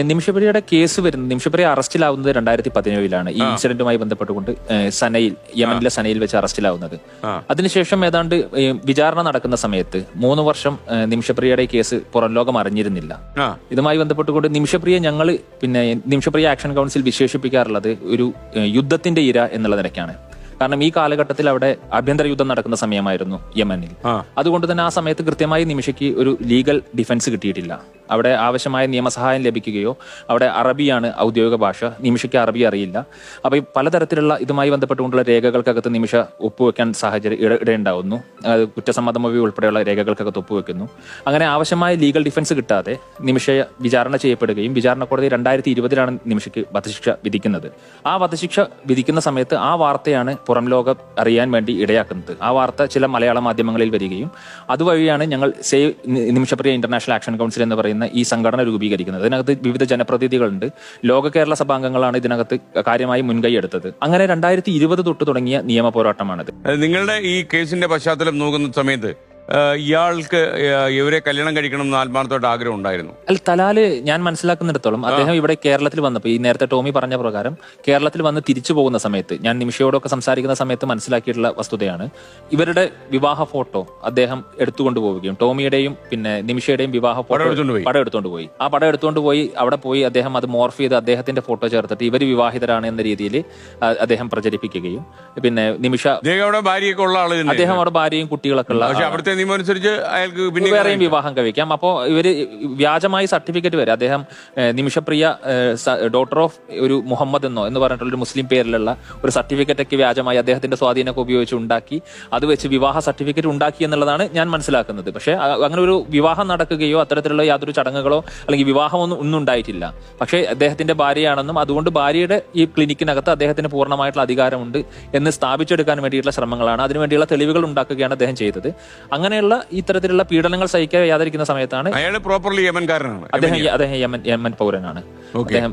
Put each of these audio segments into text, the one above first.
നിമിഷപ്രിയയുടെ കേസ് വരുന്നത്, നിമിഷപ്രിയ അറസ്റ്റിലാവുന്നത് 2017 ഈ ഇൻസിഡന്റുമായി ബന്ധപ്പെട്ടുകൊണ്ട് സനയിൽ, യമനിലെ സനയിൽ വെച്ച് അറസ്റ്റിലാവുന്നത്. അതിനുശേഷം ഏതാണ്ട് വിചാരണ നടക്കുന്ന സമയത്ത് 3 വർഷം നിമിഷപ്രിയയുടെ കേസ് പുറം ലോകം അറിഞ്ഞിരുന്നില്ല. ഇതുമായി ബന്ധപ്പെട്ടുകൊണ്ട് നിമിഷപ്രിയ ആക്ഷൻ കൗൺസിൽ വിശേഷിപ്പിക്കാറുള്ളത് ഒരു യുദ്ധത്തിന്റെ ഇര എന്നുള്ള നിലയ്ക്കാണ്. കാരണം ഈ കാലഘട്ടത്തിൽ അവിടെ ആഭ്യന്തര യുദ്ധം നടക്കുന്ന സമയമായിരുന്നു യമനിൽ. അതുകൊണ്ട് തന്നെ ആ സമയത്ത് കൃത്യമായി നിമിഷയ്ക്ക് ഒരു ലീഗൽ ഡിഫൻസ് കിട്ടിയിട്ടില്ല. അവിടെ ആവശ്യമായ നിയമസഹായം ലഭിക്കുകയോ, അവിടെ അറബിയാണ് ഔദ്യോഗിക ഭാഷ, നിമിഷയ്ക്ക് അറബി അറിയില്ല. അപ്പോൾ ഈ പലതരത്തിലുള്ള ഇതുമായി ബന്ധപ്പെട്ടുകൊണ്ടുള്ള രേഖകൾക്കകത്ത് നിമിഷ ഒപ്പുവെക്കാൻ ഇടയുണ്ടാവുന്നു. കുറ്റസമ്മതമൊഴി ഉൾപ്പെടെയുള്ള രേഖകൾക്കകത്ത് ഒപ്പുവെക്കുന്നു. അങ്ങനെ ആവശ്യമായ ലീഗൽ ഡിഫൻസ് കിട്ടാതെ നിമിഷയെ വിചാരണ ചെയ്യപ്പെടുകയും വിചാരണ കോടതി 2020 നിമിഷയ്ക്ക് വധശിക്ഷ വിധിക്കുന്നത്. ആ വധശിക്ഷ വിധിക്കുന്ന സമയത്ത് ആ വാർത്തയാണ് പുറം ലോകം അറിയാൻ വേണ്ടി ഇടയാക്കുന്നത്. ആ വാർത്ത ചില മലയാള മാധ്യമങ്ങളിൽ വരികയും അതുവഴിയാണ് ഞങ്ങൾ save Nimisha Priya international action council എന്ന് പറയുന്ന ഈ സംഘടന രൂപീകരിക്കുന്നത്. ഇതിനകത്ത് വിവിധ ജനപ്രതിനിധികളുണ്ട്. ലോക കേരള സഭാംഗങ്ങളാണ് ഇതിനകത്ത് കാര്യമായി മുൻകൈ എടുത്തത്. അങ്ങനെ 2020 തൊട്ട് തുടങ്ങിയ നിയമ പോരാട്ടമാണിത്. നിങ്ങളുടെ ഈ കേസിന്റെ പശ്ചാത്തലം നോക്കുന്ന സമയത്ത് ഇയാൾക്ക് ഇവരെ കല്യാണം കഴിക്കണം എന്ന് ആത്മാർത്ഥമായിട്ട് ആഗ്രഹം ഉണ്ടായിരുന്നു? അല്ല, തലാല് ഞാൻ മനസ്സിലാക്കുന്നിടത്തോളം അദ്ദേഹം ഇവിടെ കേരളത്തിൽ വന്നപ്പോൾ, ഈ നേരത്തെ ടോമി പറഞ്ഞ പ്രകാരം കേരളത്തിൽ വന്ന് തിരിച്ചു പോകുന്ന സമയത്ത്, ഞാൻ നിമിഷയോടൊക്കെ സംസാരിക്കുന്ന സമയത്ത് മനസ്സിലാക്കിയിട്ടുള്ള വസ്തുതയാണ്, ഇവരുടെ വിവാഹ ഫോട്ടോ അദ്ദേഹം എടുത്തുകൊണ്ട് പോവുകയും ടോമിയുടെയും പിന്നെ നിമിഷയുടെയും വിവാഹ ഫോട്ടോ പടം എടുത്തുകൊണ്ട് പോയി. ആ പടം എടുത്തുകൊണ്ട് പോയി അവിടെ പോയി അദ്ദേഹം അത് മോർഫ് ചെയ്ത് അദ്ദേഹത്തിന്റെ ഫോട്ടോ ചേർത്തിട്ട് ഇവർ വിവാഹിതരാണ് എന്ന രീതിയിൽ അദ്ദേഹം പ്രചരിപ്പിക്കുകയും, പിന്നെ നിമിഷ ഭാര്യയൊക്കെ ഉള്ള ആള്, അദ്ദേഹം അവിടെ ഭാര്യയും കുട്ടികളൊക്കെ ഉള്ള, നിയമമനുസരിച്ച് അയാൾക്ക് വേറെയും വിവാഹം കഴിക്കാം. അപ്പോൾ ഇവര് വ്യാജമായി സർട്ടിഫിക്കറ്റ് വരെ അദ്ദേഹം നിമിഷപ്രിയ ഡോട്ടർ ഓഫ് ഒരു മുഹമ്മദ് എന്ന് പറഞ്ഞിട്ടുള്ള ഒരു മുസ്ലിം പേരിലുള്ള ഒരു സർട്ടിഫിക്കറ്റ് ഒക്കെ വ്യാജമായി അദ്ദേഹത്തിന്റെ സ്വാധീനമൊക്കെ ഉപയോഗിച്ച് ഉണ്ടാക്കി, അത് വെച്ച് വിവാഹ സർട്ടിഫിക്കറ്റ് ഉണ്ടാക്കി എന്നുള്ളതാണ് ഞാൻ മനസ്സിലാക്കുന്നത്. പക്ഷേ അങ്ങനെ ഒരു വിവാഹം നടക്കുകയോ അത്തരത്തിലുള്ള യാതൊരു ചടങ്ങുകളോ അല്ലെങ്കിൽ വിവാഹമൊന്നും ഉണ്ടായിട്ടില്ല. പക്ഷേ അദ്ദേഹത്തിന്റെ ഭാര്യയാണെന്നും അതുകൊണ്ട് ഭാര്യയുടെ ഈ ക്ലിനിക്കിനകത്ത് അദ്ദേഹത്തിന് പൂർണ്ണമായിട്ടുള്ള അധികാരമുണ്ട് എന്ന് സ്ഥാപിച്ചെടുക്കാൻ വേണ്ടിയിട്ടുള്ള ശ്രമങ്ങളാണ്, അതിനുവേണ്ടിയുള്ള തെളിവുകൾ ഉണ്ടാക്കുകയാണ് അദ്ദേഹം ചെയ്തത്. അങ്ങനെയുള്ള ഇത്തരത്തിലുള്ള പീഡനങ്ങൾ സഹിക്കാൻ വയ്യാതിരിക്കുന്ന സമയത്താണ് അദ്ദേഹം യമൻ പൗരനാണ്. അദ്ദേഹം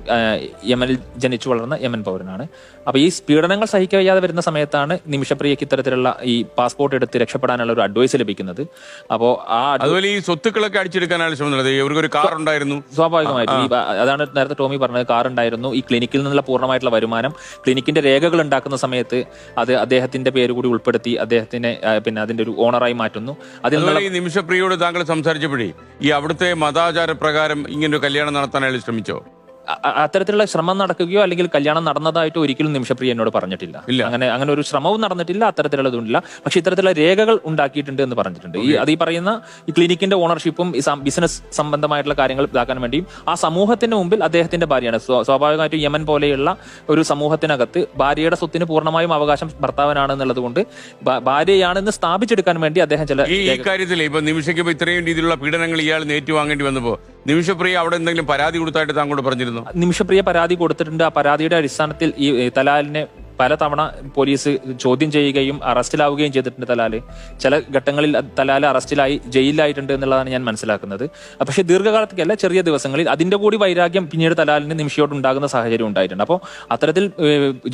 യമനിൽ ജനിച്ചു വളർന്ന യമൻ പൗരനാണ്. അപ്പൊ ഈ പീഡനങ്ങൾ സഹിക്കാൻ വയ്യാതെ വരുന്ന സമയത്താണ് നിമിഷപ്രിയക്ക് ഇത്തരത്തിലുള്ള ഈ പാസ്പോർട്ട് എടുത്ത് രക്ഷപ്പെടാനുള്ള ഒരു അഡ്വൈസ് ലഭിക്കുന്നത്. അപ്പോ അതുപോലെ ഈ സ്വത്തുക്കളൊക്കെ അടിച്ചെടുക്കാനാണ് ശ്രമം നടത്തിയത്. ഇവർക്കൊരു കാർ ഉണ്ടായിരുന്നു. സ്വാഭാവികമായിട്ടും അതാണ് നേരത്തെ ടോമി പറഞ്ഞത്, കാർ ഉണ്ടായിരുന്നു. ഈ ക്ലിനിക്കിൽ നിന്നുള്ള പൂർണ്ണമായിട്ടുള്ള വരുമാനം ക്ലിനിക്കിന്റെ രേഖകൾ ഉണ്ടാക്കുന്ന സമയത്ത് അത് അദ്ദേഹത്തിന്റെ പേര് കൂടി ഉൾപ്പെടുത്തി അദ്ദേഹത്തിനെ പിന്നെ അതിന്റെ ഒരു ഓണറായി മാറ്റുന്നു. അതിനുള്ള ഈ നിമിഷപ്രിയോട് താങ്കൾ സംസാരിച്ചപ്പോഴേ ഈ അവിടുത്തെ മതാചാര പ്രകാരം ഇങ്ങനെ കല്യാണം നടത്താനായി ശ്രമിച്ചോ? അത്തരത്തിലുള്ള ശ്രമം നടക്കുകയോ അല്ലെങ്കിൽ കല്യാണം നടന്നതായിട്ടോ ഒരിക്കലും നിമിഷപ്രിയ എന്നോട് പറഞ്ഞിട്ടില്ല. അങ്ങനെ ഒരു ശ്രമവും നടന്നിട്ടില്ല, അത്തരത്തിലുള്ളതുമില്ല. പക്ഷെ ഇത്തരത്തിലുള്ള രേഖകൾ ഉണ്ടാക്കിയിട്ടുണ്ട് എന്ന് പറഞ്ഞിട്ടുണ്ട്. ഈ പറയുന്ന ഈ ക്ലിനിക്കിന്റെ ഓണർഷിപ്പും ഈ ബിസിനസ് സംബന്ധമായിട്ടുള്ള കാര്യങ്ങൾ ഇതാക്കാൻ വേണ്ടിയും ആ സമൂഹത്തിന്റെ മുമ്പിൽ അദ്ദേഹത്തിന്റെ ഭാര്യയാണ്. സ്വാഭാവികമായിട്ടും യമൻ പോലെയുള്ള ഒരു സമൂഹത്തിനകത്ത് ഭാര്യയുടെ സ്വത്തിന് പൂർണ്ണമായും അവകാശം ഭർത്താവിനാണ് എന്നുള്ളത് കൊണ്ട് ഭാര്യയാണെന്ന് സ്ഥാപിച്ചെടുക്കാൻ വേണ്ടി അദ്ദേഹം ചില ഈ കാര്യത്തിൽ ഇപ്പൊ നിമിഷയ്ക്ക് ഇത്രയും രീതിയിലുള്ള പീഡനങ്ങൾ ഇയാൾ ഏറ്റുവാങ്ങേണ്ടി വന്നപ്പോ നിമിഷപ്രിയ അവിടെ എന്തെങ്കിലും പരാതി കൊടുത്തായിട്ട് താങ്കളോട് പറഞ്ഞിരുന്നു? നിമിഷപ്രിയ പരാതി കൊടുത്തിട്ടുണ്ട്. ആ പരാതിയുടെ അടിസ്ഥാനത്തിൽ ഈ തലാലിനെ പലതവണ പോലീസ് ചോദ്യം ചെയ്യുകയും അറസ്റ്റിലാവുകയും ചെയ്തിട്ടുണ്ട്. തലാല് ചില ഘട്ടങ്ങളിൽ തലാല് അറസ്റ്റിലായി ജയിലിലായിട്ടുണ്ട് എന്നുള്ളതാണ് ഞാൻ മനസ്സിലാക്കുന്നത്. പക്ഷേ ദീർഘകാലത്തേക്കല്ല, ചെറിയ ദിവസങ്ങളിൽ അതിന്റെ കൂടി വൈരാഗ്യം പിന്നീട് തലാലിന് നിമിഷയോട് ഉണ്ടാകുന്ന സാഹചര്യം ഉണ്ടായിട്ടുണ്ട്. അപ്പോൾ അത്തരത്തിൽ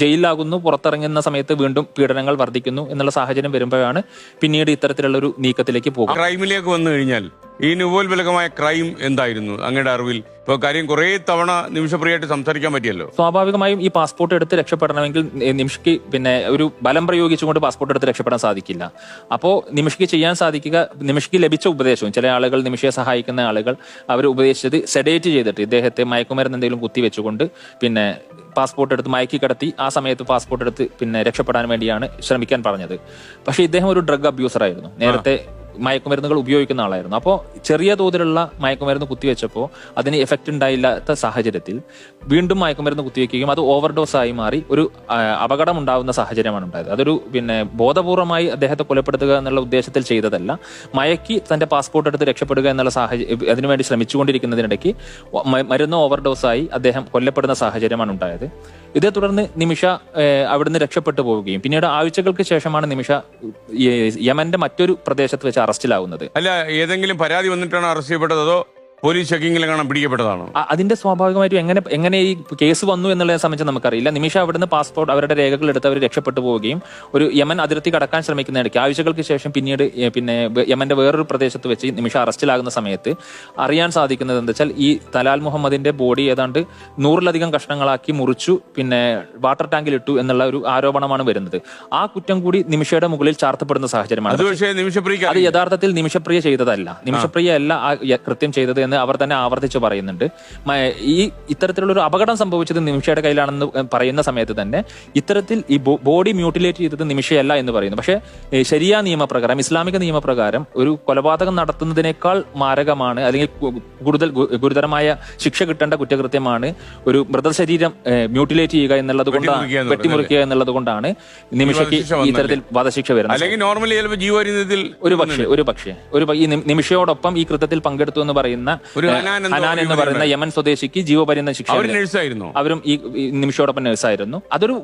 ജയിലിലാകുന്നു, പുറത്തിറങ്ങുന്ന സമയത്ത് വീണ്ടും പീഡനങ്ങൾ വർദ്ധിക്കുന്നു എന്നുള്ള സാഹചര്യം വരുമ്പോഴാണ് പിന്നീട് ഇത്തരത്തിലുള്ള ഒരു നീക്കത്തിലേക്ക് പോകും. ക്രൈമിലേക്ക് വന്നു കഴിഞ്ഞാൽ ഈ ഉപോത്ബലകമായ ക്രൈം എന്തായിരുന്നു അങ്ങയുടെ അറിവിൽ? ഇപ്പൊ കാര്യം കുറെ തവണ നിമിഷപ്രിയായിട്ട് സംസാരിക്കാൻ പറ്റിയല്ലോ. സ്വാഭാവികമായും ഈ പാസ്പോർട്ട് എടുത്ത് രക്ഷപ്പെടണമെങ്കിൽ നിമിഷയ്ക്ക് പിന്നെ ഒരു ബലം പ്രയോഗിച്ചുകൊണ്ട് പാസ്പോർട്ട് എടുത്ത് രക്ഷപ്പെടാൻ സാധിക്കില്ല. അപ്പോൾ നിമിഷയ്ക്ക് ചെയ്യാൻ സാധിക്കുക, നിമിഷയ്ക്ക് ലഭിച്ച ഉപദേശവും, ചില ആളുകൾ നിമിഷയെ സഹായിക്കുന്ന ആളുകൾ അവർ ഉപദേശിച്ചത് സെഡേറ്റ് ചെയ്തിട്ട് ഇദ്ദേഹത്തെ മയക്കുമരുന്ന് എന്തെങ്കിലും കുത്തിവെച്ചുകൊണ്ട് പിന്നെ പാസ്പോർട്ട് എടുത്ത് മയക്കി കിടത്തി ആ സമയത്ത് പാസ്പോർട്ട് എടുത്ത് പിന്നെ രക്ഷപ്പെടാൻ വേണ്ടിയാണ് ശ്രമിക്കാൻ പറഞ്ഞത്. പക്ഷേ ഇദ്ദേഹം ഒരു ഡ്രഗ് അബ്യൂസർ ആയിരുന്നു, നേരത്തെ മയക്കുമരുന്നുകൾ ഉപയോഗിക്കുന്ന ആളായിരുന്നു. അപ്പോൾ ചെറിയ തോതിലുള്ള മയക്കുമരുന്ന് കുത്തിവെച്ചപ്പോൾ അതിന് എഫക്റ്റ് ഉണ്ടായില്ലാത്ത സാഹചര്യത്തിൽ വീണ്ടും മയക്കുമരുന്ന് കുത്തിവെക്കുകയും അത് ഓവർഡോസ് ആയി മാറി ഒരു അപകടം ഉണ്ടാകുന്ന സാഹചര്യമാണ് ഉണ്ടായത്. അതൊരു പിന്നെ ബോധപൂർവമായി അദ്ദേഹത്തെ കൊലപ്പെടുത്തുക എന്നുള്ള ഉദ്ദേശത്തിൽ ചെയ്തതല്ല, മയക്കി തന്റെ പാസ്പോർട്ട് എടുത്ത് രക്ഷപ്പെടുക എന്നുള്ള സാഹചര്യം അതിനുവേണ്ടി ശ്രമിച്ചുകൊണ്ടിരിക്കുന്നതിനിടയ്ക്ക് മരുന്ന് ഓവർഡോസായി അദ്ദേഹം കൊല്ലപ്പെടുന്ന സാഹചര്യമാണ് ഉണ്ടായത്. ഇതേ തുടർന്ന് നിമിഷ അവിടുന്ന് രക്ഷപ്പെട്ടു പോവുകയും പിന്നീട് ആഴ്ചകൾക്ക് ശേഷമാണ് നിമിഷ യമന്റെ മറ്റൊരു പ്രദേശത്ത് വെച്ച് അറസ്റ്റിലാവുന്നത്. അല്ല, ഏതെങ്കിലും പരാതി വന്നിട്ടാണ് അറസ്റ്റ് ചെയ്യപ്പെട്ടത്? അതോ പോലീസ് ചെക്കിങ്ങിലെങ്ങാനും പിടിക്കപ്പെട്ടതാണോ? അതിന്റെ സ്വാഭാവികമായിട്ടും എങ്ങനെ ഈ കേസ് വന്നു എന്നുള്ളതിനെ സംബന്ധിച്ച് നമുക്കറിയില്ല. നിമിഷ അവിടുന്ന് പാസ്പോർട്ട് അവരുടെ രേഖകൾ എടുത്ത് അവർ രക്ഷപ്പെട്ടു പോവുകയും ഒരു യമൻ അതിർത്തി കടക്കാൻ ശ്രമിക്കുന്നതിനിടയ്ക്ക് ആഴ്ചകൾക്ക് ശേഷം പിന്നീട് പിന്നെ യമന്റെ വേറൊരു പ്രദേശത്ത് വെച്ച് നിമിഷ അറസ്റ്റിലാകുന്ന സമയത്ത് അറിയാൻ സാധിക്കുന്നത് എന്താ വെച്ചാൽ ഈ തലാൽ മുഹമ്മദിന്റെ ബോഡി ഏതാണ്ട് 100-ലധികം കഷ്ണങ്ങളാക്കി മുറിച്ചു പിന്നെ വാട്ടർ ടാങ്കിൽ ഇട്ടു എന്നുള്ള ഒരു ആരോപണമാണ് വരുന്നത്. ആ കുറ്റം കൂടി നിമിഷയുടെ മുകളിൽ ചാർത്തപ്പെടുന്ന സാഹചര്യമാണ്. അത് യഥാർത്ഥത്തിൽ നിമിഷപ്രിയ ചെയ്തതല്ല. നിമിഷപ്രിയ അല്ല ആ കൃത്യം ചെയ്തത് എന്ന് അവർ തന്നെ ആവർത്തിച്ച് പറയുന്നുണ്ട്. ഈ ഇത്തരത്തിലുള്ള ഒരു അപകടം സംഭവിച്ചത് നിമിഷയുടെ കയ്യിലാണെന്ന് പറയുന്ന സമയത്ത് തന്നെ ഇത്തരത്തിൽ ഈ ബോഡി മ്യൂട്ടിലേറ്റ് ചെയ്തത് നിമിഷയല്ല എന്ന് പറയുന്നു. പക്ഷേ ശരിയാ നിയമപ്രകാരം, ഇസ്ലാമിക നിയമപ്രകാരം ഒരു കൊലപാതകം നടത്തുന്നതിനേക്കാൾ മാരകമാണ് അല്ലെങ്കിൽ കൂടുതൽ ഗുരുതരമായ ശിക്ഷ കിട്ടേണ്ട കുറ്റകൃത്യമാണ് ഒരു മൃതശരീരം മ്യൂട്ടിലേറ്റ് ചെയ്യുക എന്നുള്ളത് കൊണ്ടാണ്, വെട്ടിമുറിക്കുക എന്നുള്ളത് കൊണ്ടാണ് നിമിഷയ്ക്ക് ഇത്തരത്തിൽ വധശിക്ഷ വരുന്നത്. ഒരു പക്ഷേ ഈ നിമിഷയോടൊപ്പം ഈ കൃത്യത്തിൽ പങ്കെടുത്തു എന്ന് പറയുന്ന ഹനാൻ എന്ന് പറയുന്ന യമൻ സ്വദേശിക്ക് ജീവപര്യന്തം ശിക്ഷ. അവരും ഈ നിമിഷയോടൊപ്പം നഴ്സായിരുന്നു. അതൊരു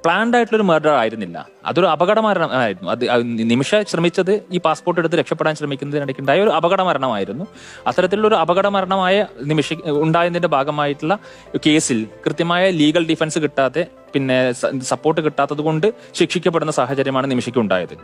പ്ലാൻഡ് ആയിട്ടുള്ള ഒരു മർഡർ ആയിരുന്നില്ല, അതൊരു അപകടമരണമായിരുന്നു. അത് നിമിഷ ശ്രമിച്ചത് ഈ പാസ്പോർട്ട് എടുത്ത് രക്ഷപ്പെടാൻ ശ്രമിക്കുന്നതിനിടയ്ക്കുണ്ടായ ഒരു അപകടമരണമായിരുന്നു. അത്തരത്തിലുള്ള ഒരു അപകടമരണമായ നിമിഷ ഉണ്ടായതിന്റെ ഭാഗമായിട്ടുള്ള കേസിൽ കൃത്യമായ ലീഗൽ ഡിഫൻസ് കിട്ടാതെ പിന്നെ സപ്പോർട്ട് കിട്ടാത്തത് കൊണ്ട് ശിക്ഷിക്കപ്പെടുന്ന സാഹചര്യമാണ് നിമിഷയ്ക്ക് ഉണ്ടായത്.